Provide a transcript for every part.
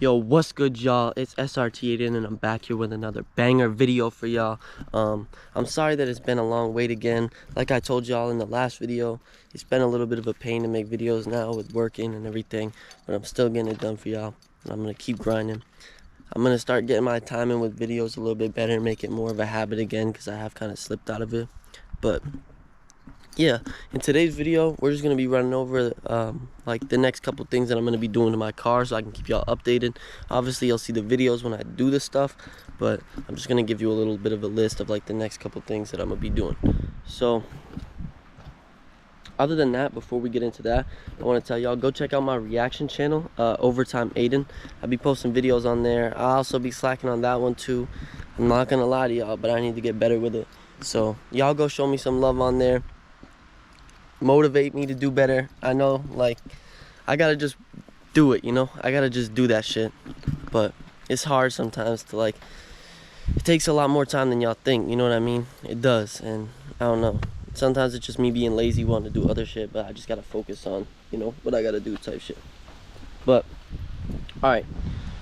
Yo, what's good, y'all? It's SRT Aidann, and I'm back here with another banger video for y'all. I'm sorry that it's been a long wait again. Like I told y'all in the last video, it's been a little bit of a pain to make videos now with working and everything, but I'm still getting it done for y'all, and I'm gonna keep grinding. I'm gonna start getting my timing with videos a little bit better and make it more of a habit again, because I have kind of slipped out of it. But yeah, in today's video we're just gonna be running over like the next couple things that I'm gonna be doing to my car, so I can keep y'all updated. Obviously you'll see the videos when I do this stuff, but I'm just gonna give you a little bit of a list of like the next couple things that I'm gonna be doing. So other than that, before we get into that, I want to tell y'all, go check out my reaction channel, Overtime Aidann. I'll be posting videos on there. I'll also be slacking on that one too. I'm not gonna lie to y'all, but I need to get better with it. So y'all go show me some love on there, motivate me to do better. I know, like, I gotta just do it, you know? I gotta just do that shit. But it's hard sometimes to, like, it takes a lot more time than y'all think, you know what I mean? It does, and I don't know. Sometimes it's just me being lazy, wanting to do other shit, but I just gotta focus on, you know, what I gotta do type shit. But alright,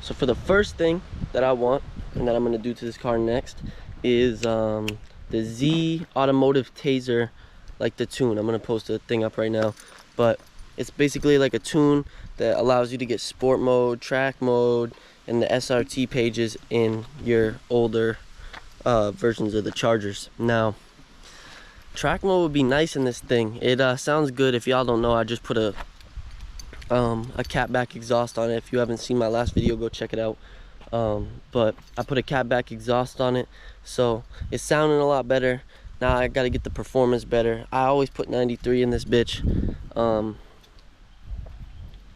so for the first thing that I want and that I'm gonna do to this car next is the Z Automotive Taser, like the tune. I'm gonna post a thing up right now, but it's basically like a tune that allows you to get sport mode, track mode, and the SRT pages in your older versions of the Chargers. Now, track mode would be nice in this thing. It sounds good. If y'all don't know, I just put a catback exhaust on it. If you haven't seen my last video, go check it out. But I put a catback exhaust on it, so it's sounding a lot better. Now I gotta get the performance better. I always put 93 in this bitch. And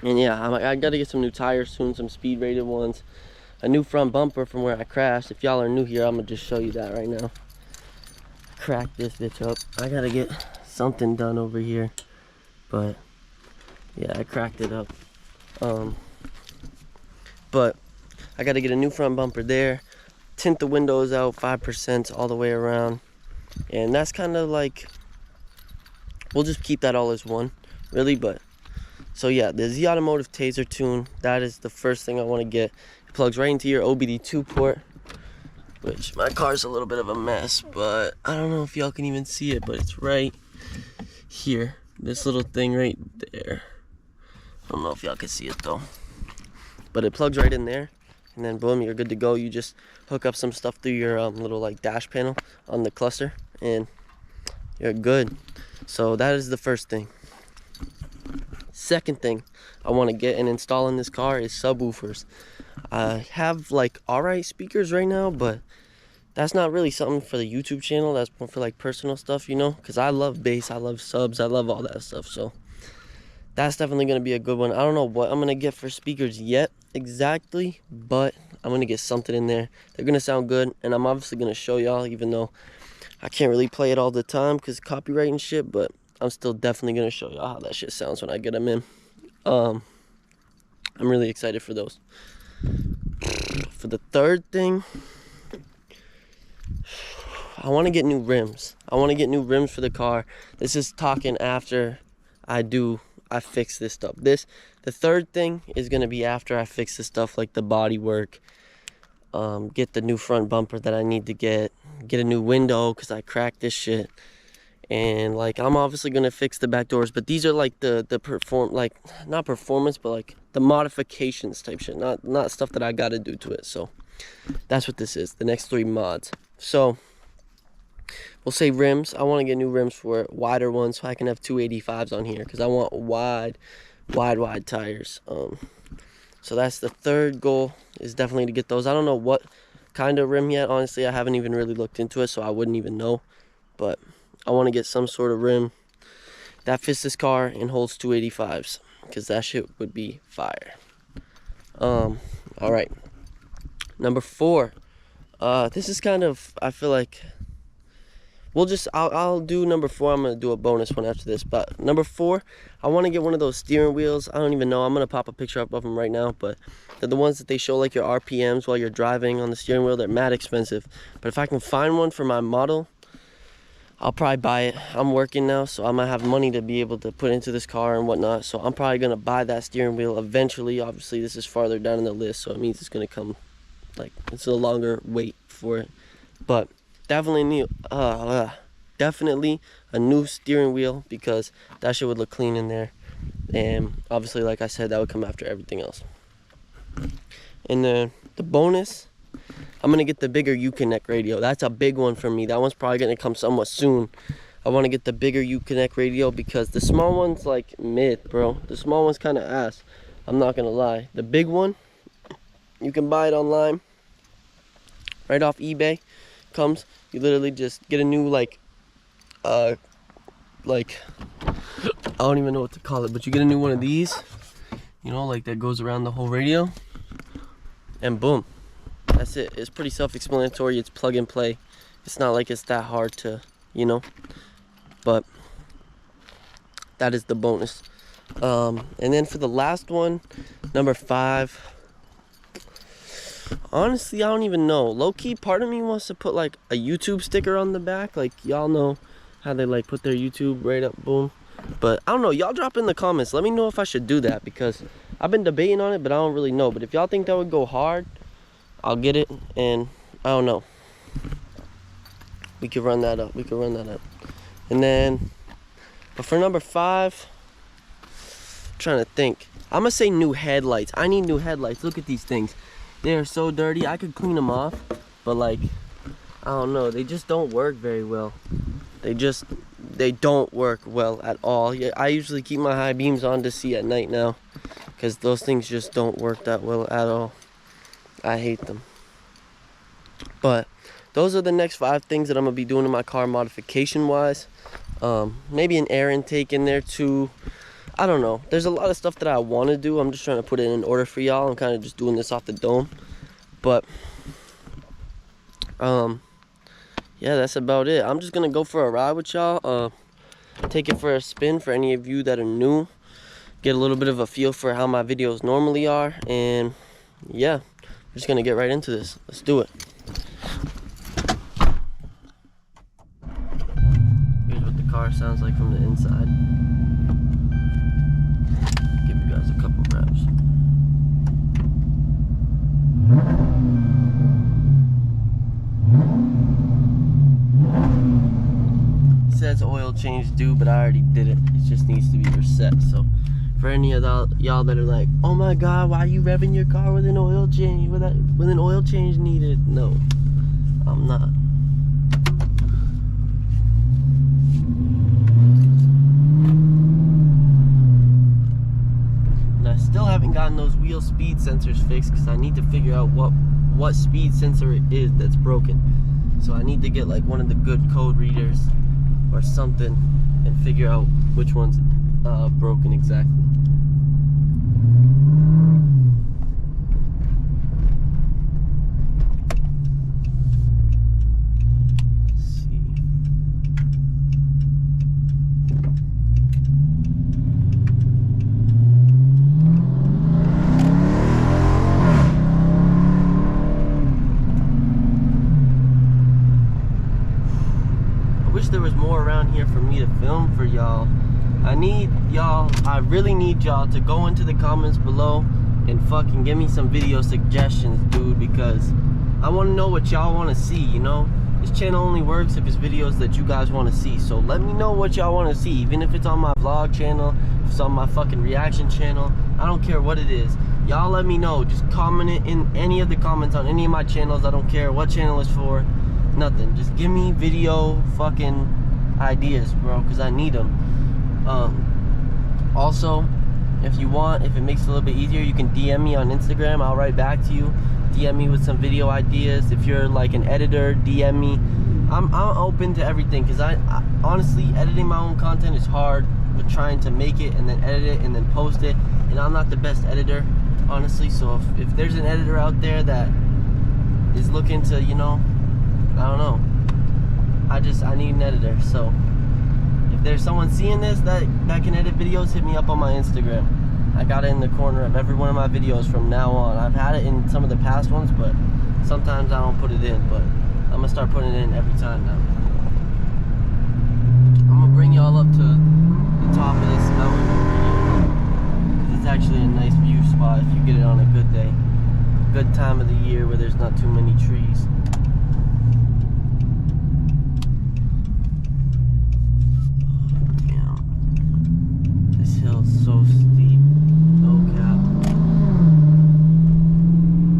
yeah, I gotta get some new tires soon, some speed rated ones, a new front bumper from where I crashed. If y'all are new here, I'm gonna just show you that right now. Crack this bitch up. I gotta get something done over here, but yeah, I cracked it up. But I gotta get a new front bumper there, tint the windows out 5% all the way around. And that's kind of like, we'll just keep that all as one, really. But so yeah, the Z Automotive Taser tune, that is the first thing I want to get. It plugs right into your OBD2 port, which my car's a little bit of a mess, but I don't know if y'all can even see it, but it's right here, this little thing right there. I don't know if y'all can see it though, but it plugs right in there, and then boom, you're good to go. You just hook up some stuff through your little like dash panel on the cluster, and you're good. So that is the first thing. Second thing I want to get and install in this car is subwoofers. I have like alright speakers right now, but that's not really something for the YouTube channel. That's more for like personal stuff, you know, because I love bass, I love subs, I love all that stuff. So that's definitely going to be a good one. I don't know what I'm going to get for speakers yet exactly, but I'm going to get something in there. They're going to sound good, and I'm obviously going to show y'all, even though I can't really play it all the time because copyright and shit, but I'm still definitely going to show y'all how that shit sounds when I get them in. I'm really excited for those. For the third thing, I want to get new rims. I want to get new rims for the car. This is talking after I fix this stuff. The third thing is going to be after I fix the stuff like the body work, get the new front bumper that I need to get a new window because I cracked this shit, and like I'm obviously going to fix the back doors, but these are like the not performance, but like the modifications type shit, not stuff that I got to do to it. So that's what this is, the next 3 mods. So we'll say rims. I want to get new rims for it, wider ones, so I can have 285s on here because I want wide tires. So that's the third goal, is definitely to get those. I don't know what kind of rim yet, honestly. I haven't even really looked into it, so I wouldn't even know, but I want to get some sort of rim that fits this car and holds 285s, because that shit would be fire. All right, number 4. This is kind of, I feel like I'll do number 4. I'm gonna do a bonus one after this, but number 4, I want to get one of those steering wheels. I don't even know, I'm gonna pop a picture up of them right now, but they're the ones that they show like your RPMs while you're driving on the steering wheel. They're mad expensive, but if I can find one for my model, I'll probably buy it. I'm working now, so I might have money to be able to put into this car and whatnot. So I'm probably gonna buy that steering wheel eventually. Obviously, this is farther down in the list, so it means it's gonna come, like, it's a longer wait for it. But definitely definitely a new steering wheel, because that shit would look clean in there. And obviously, like I said, that would come after everything else. And then the bonus, I'm gonna get the bigger Uconnect radio. That's a big one for me. That one's probably gonna come somewhat soon. I want to get the bigger Uconnect radio because the small one's like mid, bro. The small one's kind of ass. I'm not gonna lie. The big one, you can buy it online, right off eBay. Comes, you literally just get a new like I don't even know what to call it, but you get a new one of these, you know, like that goes around the whole radio, and boom, that's it. It's pretty self-explanatory. It's plug and play. It's not like it's that hard to, you know, but that is the bonus. And then for the last one, number 5, honestly, I don't even know. Low-key, part of me wants to put like a YouTube sticker on the back. Like, y'all know how they like put their YouTube right up, boom. But I don't know, y'all drop in the comments. Let me know if I should do that, because I've been debating on it, but I don't really know. But if y'all think that would go hard, I'll get it. And I don't know, we could run that up. And then, but for number 5, I'm trying to think. I'm gonna say new headlights. I need new headlights. Look at these things. They are so dirty. I could clean them off, but like, I don't know, they just don't work very well. They don't work well at all. Yeah, I usually keep my high beams on to see at night now, because those things just don't work that well at all. I hate them. But those are the next 5 things that I'm gonna be doing in my car modification wise. Maybe an air intake in there too. I don't know. There's a lot of stuff that I want to do. I'm just trying to put it in order for y'all. I'm kind of just doing this off the dome. But yeah, that's about it. I'm just gonna go for a ride with y'all. Take it for a spin for any of you that are new. Get a little bit of a feel for how my videos normally are. And yeah, we're just gonna get right into this. Let's do it. Here's what the car sounds like from the inside. Give you guys a couple reps. It says oil change due, but I already did it. It just needs to be reset. So for any of y'all that are like, oh my god, why are you revving your car with an oil change, with an oil change needed? No, I'm not. And I still haven't gotten those wheel speed sensors fixed, because I need to figure out what speed sensor it is that's broken. So I need to get like one of the good code readers or something and figure out which one's broken exactly. There was more around here for me to film for y'all. I really need y'all to go into the comments below and fucking give me some video suggestions, dude, because I want to know what y'all want to see, you know? This channel only works if it's videos that you guys want to see, so let me know what y'all want to see, even if it's on my vlog channel, if it's on my fucking reaction channel. I don't care what it is. Y'all let me know. Just comment it in any of the comments on any of my channels. I don't care what channel it's for. Nothing. Just give me video fucking ideas, bro, because I need them. Also, if you want, if it makes it a little bit easier, you can DM me on Instagram. I'll write back to you. DM me with some video ideas. If you're like an editor, DM me. I'm open to everything, because I honestly, editing my own content is hard with trying to make it and then edit it and then post it, and I'm not the best editor, honestly. So if there's an editor out there that is looking to, you know, I don't know, I need an editor. So if there's someone seeing this that can edit videos, hit me up on my Instagram. I got it in the corner of every one of my videos from now on. I've had it in some of the past ones, but sometimes I don't put it in, but I'm gonna start putting it in every time now. I'm gonna bring y'all up to the top of this mountain over here, because it's actually a nice view spot if you get it on a good day, good time of the year where there's not too many trees. Damn, this hill's so steep, no cap.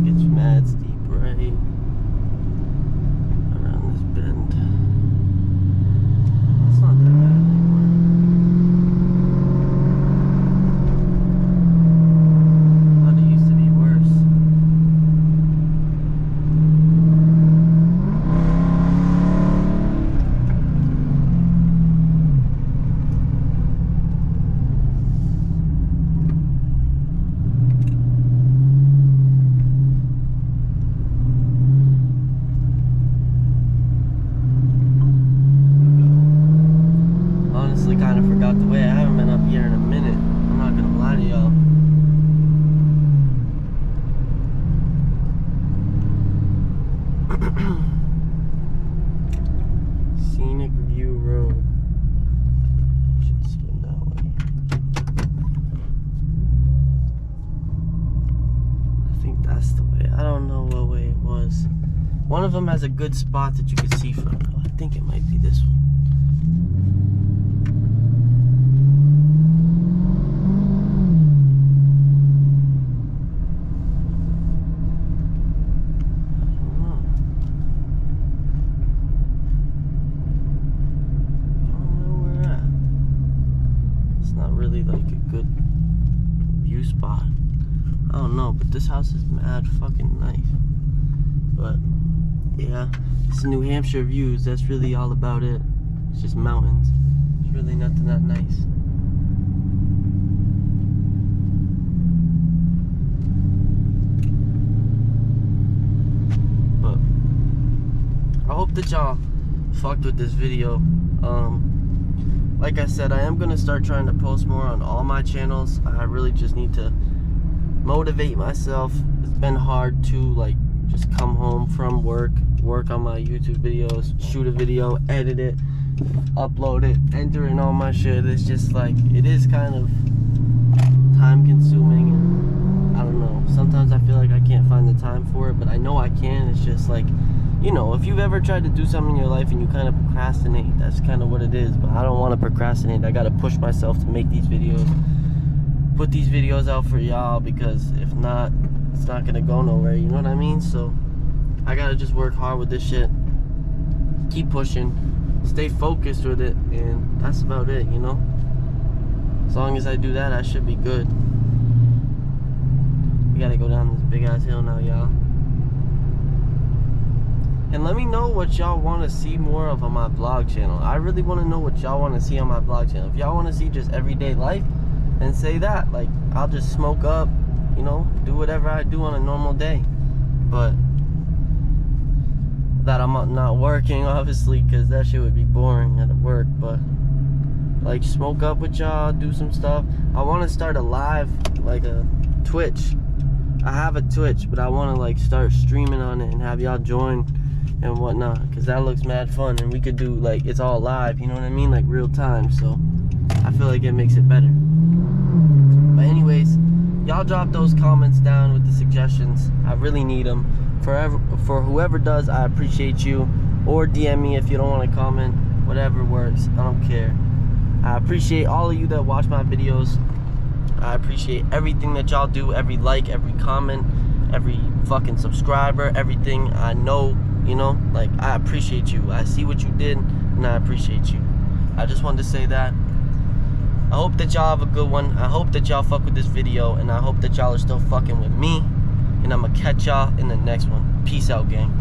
Gets mad steep right around this bend. It's not that bad anymore. I thought it used to be worse. Honestly, kind of forgot the way. I haven't been up here in a minute. I'm not gonna lie to y'all. Scenic View Road. Should spin that way. I think that's the way. I don't know what way it was. One of them has a good spot that you can see from. I think it might be this one. Like a good view spot. I don't know, but this house is mad fucking nice. But yeah, it's New Hampshire views. That's really all about it. It's just mountains. It's really nothing that nice. But I hope that y'all fucked with this video. Like I said, I am going to start trying to post more on all my channels. I really just need to motivate myself. It's been hard to like just come home from work on my YouTube videos, shoot a video, edit it, upload it, enter in all my shit. It's just like, it is kind of time consuming, and I don't know, sometimes I feel like I can't find the time for it, but I know I can. It's just like, you know, if you've ever tried to do something in your life and you kind of procrastinate, that's kind of what it is. But I don't want to procrastinate. I got to push myself to make these videos, put these videos out for y'all, because if not, it's not going to go nowhere, you know what I mean? So I got to just work hard with this shit, keep pushing, stay focused with it, and that's about it, you know? As long as I do that, I should be good. We got to go down this big ass hill now, y'all. And let me know what y'all want to see more of on my vlog channel. I really want to know what y'all want to see on my vlog channel. If y'all want to see just everyday life, then say that. Like, I'll just smoke up, you know, do whatever I do on a normal day. But that I'm not working, obviously, because that shit would be boring at work. But like, smoke up with y'all, do some stuff. I want to start a live, like a Twitch. I have a Twitch, but I want to like start streaming on it and have y'all join and whatnot, because that looks mad fun, and we could do like, it's all live, you know what I mean, like real time. So I feel like it makes it better. But anyways, y'all drop those comments down with the suggestions. I really need them. For whoever does, I appreciate you. Or DM me if you don't want to comment. Whatever works, I don't care. I appreciate all of you that watch my videos. I appreciate everything that y'all do, every like, every comment, every fucking subscriber, everything. I know, you know, like, I appreciate you. I see what you did, and I appreciate you. I just wanted to say that. I hope that y'all have a good one. I hope that y'all fuck with this video, and I hope that y'all are still fucking with me. And I'm gonna catch y'all in the next one. Peace out, gang.